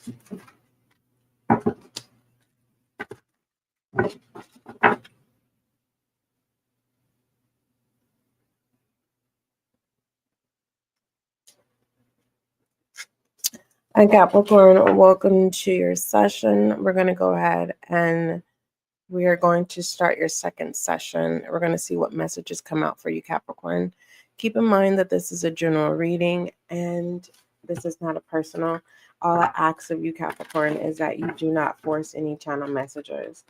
Hi, Capricorn. Welcome to your session. We're going to go ahead and we are going to start your second session. We're going to see what messages come out for you, Capricorn. Keep in mind that this is a general reading and this is not a personal. All I ask of you, Capricorn, is that you do not force any channel messages.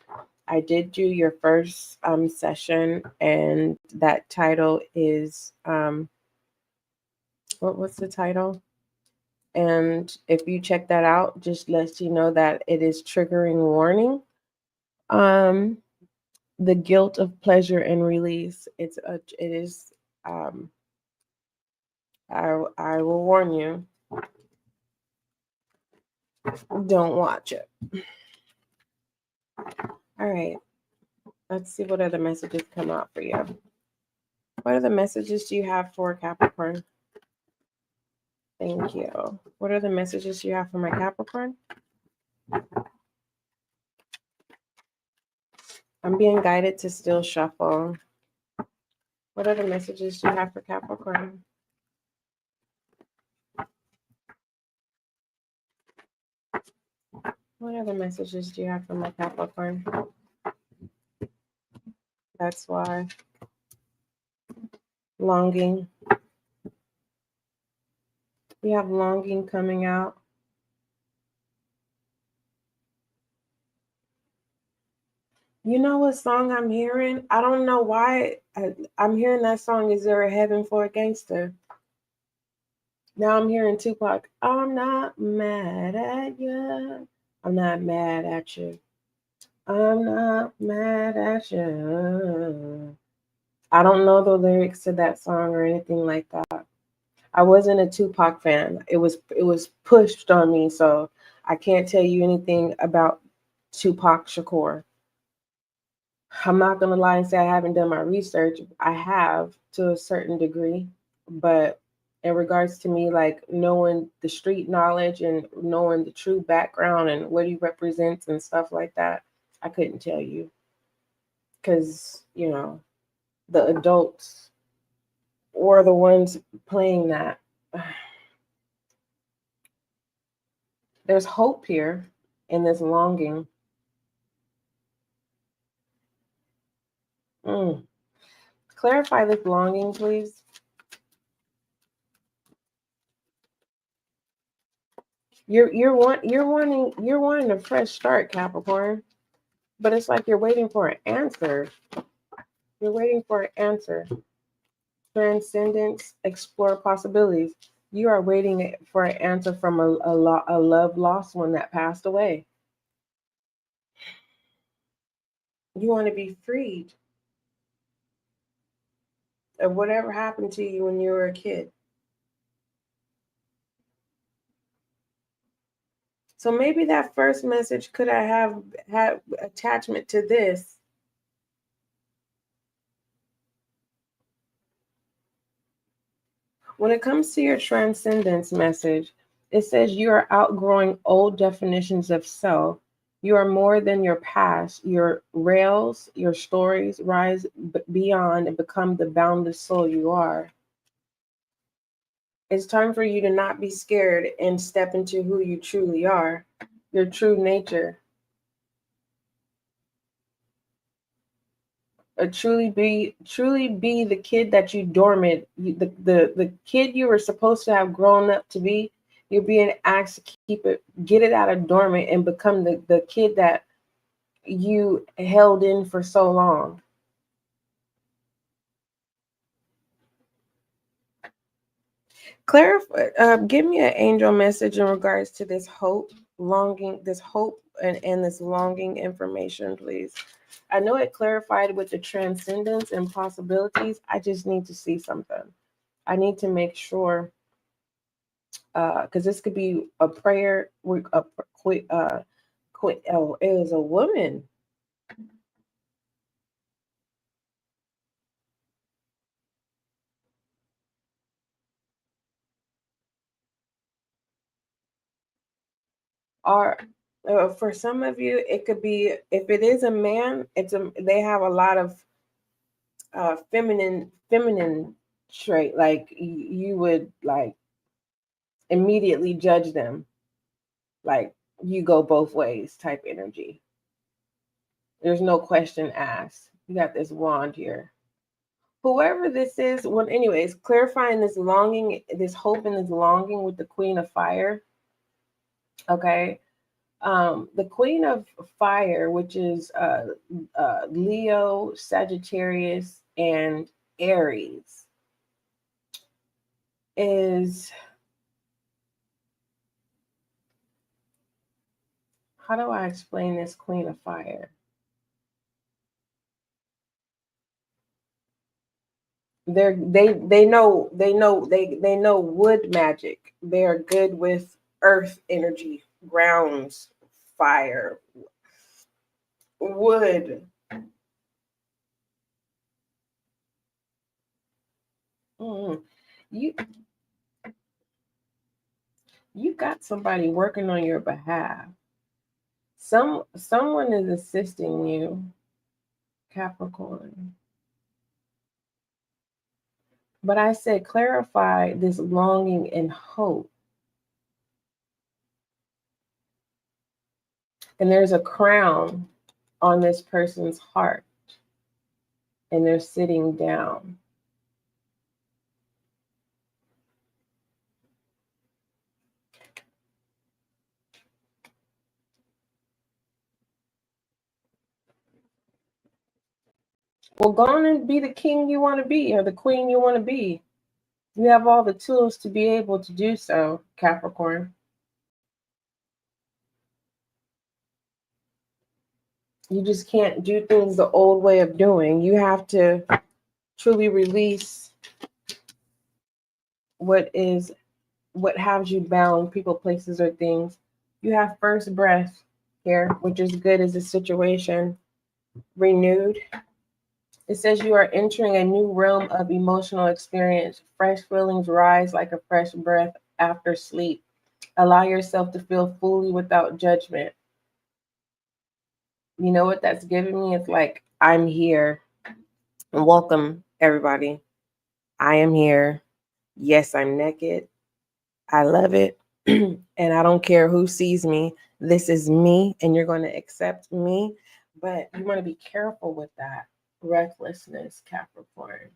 I did do your first session, and that title is what was the title? And if you check that out, just lets you know that it is triggering warning. The guilt of pleasure and release. It is. I will warn you. Don't watch it. All right. Let's see what other messages come out for you. What other messages do you have for Capricorn? Thank you. What are the messages you have for my Capricorn? I'm being guided to still shuffle. What other messages do you have for Capricorn? What other messages do you have for my Capricorn? That's why. Longing. We have longing coming out. You know what song I'm hearing? I don't know why I'm hearing that song. Is there a heaven for a gangster? Now I'm hearing Tupac. I'm not mad at you. I'm not mad at you. I'm not mad at you. I don't know the lyrics to that song or anything like that. I wasn't a Tupac fan. It was pushed on me, so I can't tell you anything about Tupac Shakur. I'm not gonna lie and say I haven't done my research. I have to a certain degree, but in regards to me, like knowing the street knowledge and knowing the true background and what he represents and stuff like that, I couldn't tell you because the adults or the ones playing that. There's hope here in this longing. Clarify this longing, please. You're wanting a fresh start, Capricorn, but it's like you're waiting for an answer. You're waiting for an answer. Transcendence, explore possibilities. You are waiting for an answer from a love lost one that passed away. You want to be freed of whatever happened to you when you were a kid. So maybe that first message could I have had attachment to this. When it comes to your transcendence message, it says you are outgrowing old definitions of self. You are more than your past. Your rails, your stories rise beyond and become the boundless soul you are. It's time for you to not be scared and step into who you truly are, your true nature. Truly be the kid that you dormant, the kid you were supposed to have grown up to be. You're being asked to get it out of dormant and become the kid that you held in for so long. Clarify, give me an angel message in regards to this hope, longing, this hope and this longing information, please. I know it clarified with the transcendence and possibilities. I just need to see something. I need to make sure, because this could be a prayer. Oh, it was a woman. Or for some of you, it could be, if it is a man, they have a lot of feminine trait. Like you would like immediately judge them, like you go both ways type energy. There's no question asked. You got this wand here. Whoever this is, well, anyways, clarifying this longing, this hope and this longing with the Queen of Fire. Okay. The Queen of Fire, which is Leo, Sagittarius, and Aries, is, how do I explain this Queen of Fire? They know wood magic. They're good with earth energy, grounds, fire, wood. Mm. You you got somebody working on your behalf. Someone is assisting you, Capricorn. But I said clarify this longing and hope. And there's a crown on this person's heart, and they're sitting down. Well, go on and be the king you want to be, or the queen you want to be. You have all the tools to be able to do so, Capricorn. You just can't do things the old way of doing. You have to truly release what has you bound, people, places, or things. You have first breath here, which is good as a situation. Renewed. It says you are entering a new realm of emotional experience. Fresh feelings rise like a fresh breath after sleep. Allow yourself to feel fully without judgment. You know what that's giving me? It's like, I'm here. And welcome, everybody. I am here. Yes, I'm naked. I love it. And I don't care who sees me. This is me, and you're going to accept me. But you want to be careful with that recklessness, Capricorn,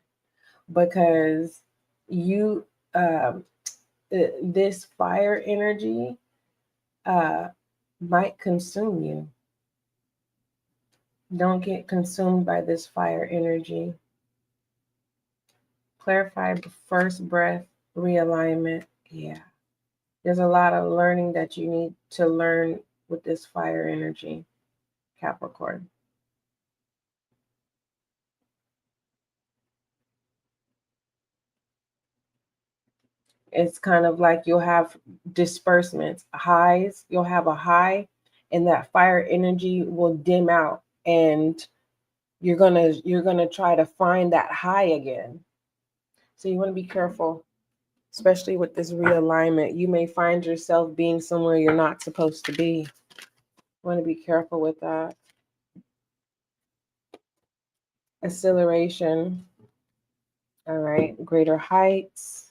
because you, this fire energy might consume you. Don't get consumed by this fire energy. Clarify first breath, realignment. Yeah. There's a lot of learning that you need to learn with this fire energy, Capricorn. It's kind of like you'll have disbursements, highs. You'll have a high, and that fire energy will dim out, and you're gonna try to find that high again. So you want to be careful, especially with this realignment. You may find yourself being somewhere you're not supposed to be. You want to be careful with that. Acceleration. All right, greater heights.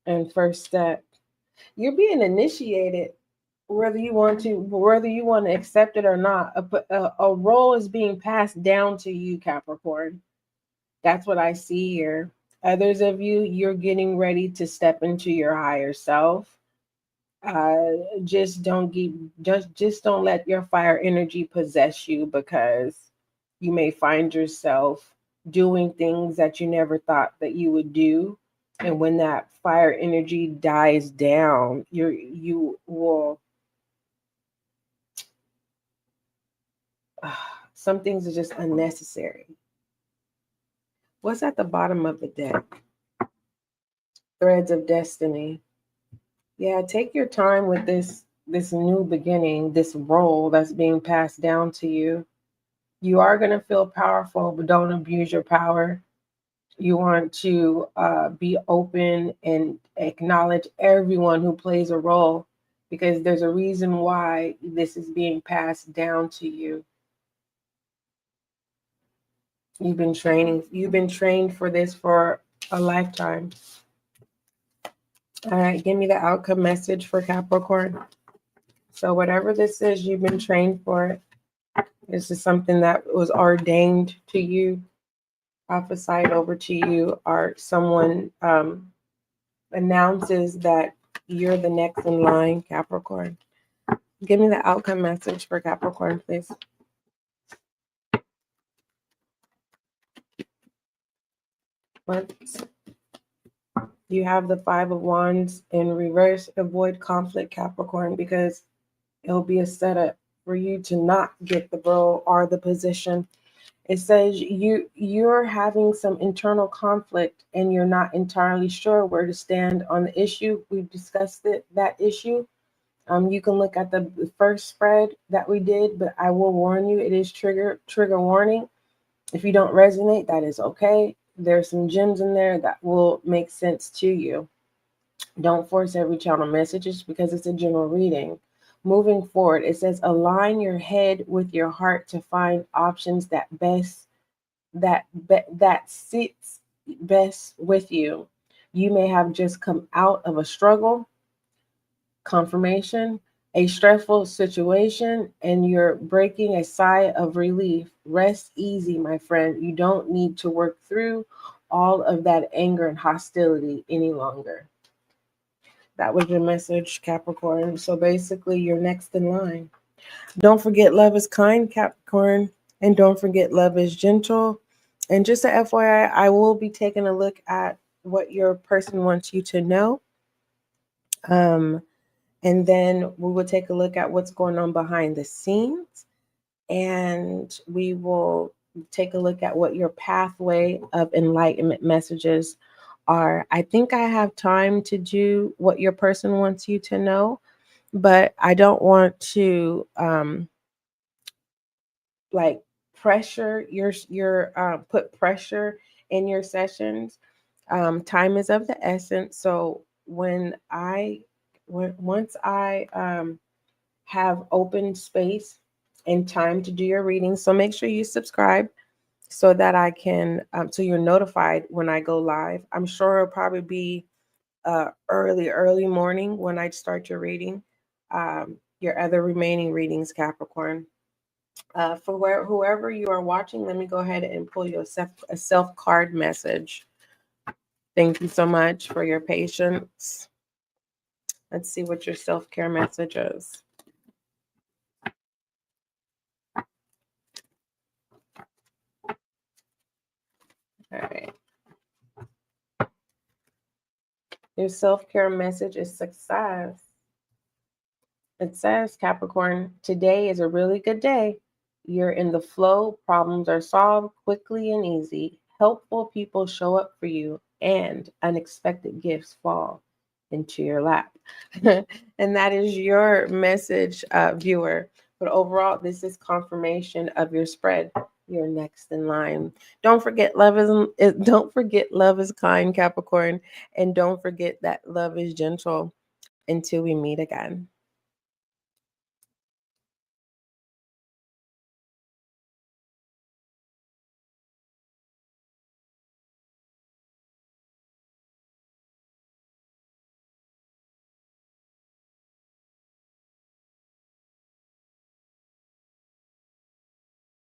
And first step. You're being initiated, whether you want to accept it or not. A role is being passed down to you, Capricorn. That's what I see here. Others of you, you're getting ready to step into your higher self. Just don't let your fire energy possess you, because you may find yourself doing things that you never thought that you would do. And when that fire energy dies down, you will some things are just unnecessary. What's at the bottom of the deck? Threads of destiny. Yeah, take your time with this new beginning, this role that's being passed down to you. You are going to feel powerful, but don't abuse your power. You want to be open and acknowledge everyone who plays a role, because there's a reason why this is being passed down to you. You've been trained for this for a lifetime. All right, give me the outcome message for Capricorn. So whatever this is, you've been trained for it. This is something that was ordained to you, prophesied over to you, or someone announces that you're the next in line, Capricorn. Give me the outcome message for Capricorn, please. What? You have the Five of Wands in reverse. Avoid conflict, Capricorn, because it'll be a setup for you to not get the role or the position. It says you're having some internal conflict and you're not entirely sure where to stand on the issue. We've discussed that issue. You can look at the first spread that we did, but I will warn you, it is trigger warning. If you don't resonate, that is okay. There's some gems in there that will make sense to you. Don't force every channel messages because it's a general reading. Moving forward, it says align your head with your heart to find options that sits best with you. You may have just come out of a struggle, confirmation, a stressful situation, and you're breaking a sigh of relief. Rest easy, my friend. You don't need to work through all of that anger and hostility any longer. That was your message, Capricorn. So basically, you're next in line. Don't forget, love is kind, Capricorn. And don't forget, love is gentle. And just a FYI, I will be taking a look at what your person wants you to know. And then we will take a look at what's going on behind the scenes. And we will take a look at what your pathway of enlightenment messages are. I think I have time to do what your person wants you to know, but I don't want to like pressure your put pressure in your sessions. Time is of the essence. So once I have open space and time to do your reading, so make sure you subscribe so that I can so you're notified when I go live. I'm sure it'll probably be early morning when I start your reading. Your other remaining readings, Capricorn. For whoever you are watching, let me go ahead and pull you a self card message. Thank you so much for your patience. Let's see what your self-care message is. All right. Your self-care message is success. It says, Capricorn, today is a really good day. You're in the flow. Problems are solved quickly and easy. Helpful people show up for you, and unexpected gifts fall into your lap. And that is your message, viewer. But overall, this is confirmation of your spread. You're next in line. Don't forget don't forget love is kind, Capricorn, and don't forget that love is gentle. Until we meet again.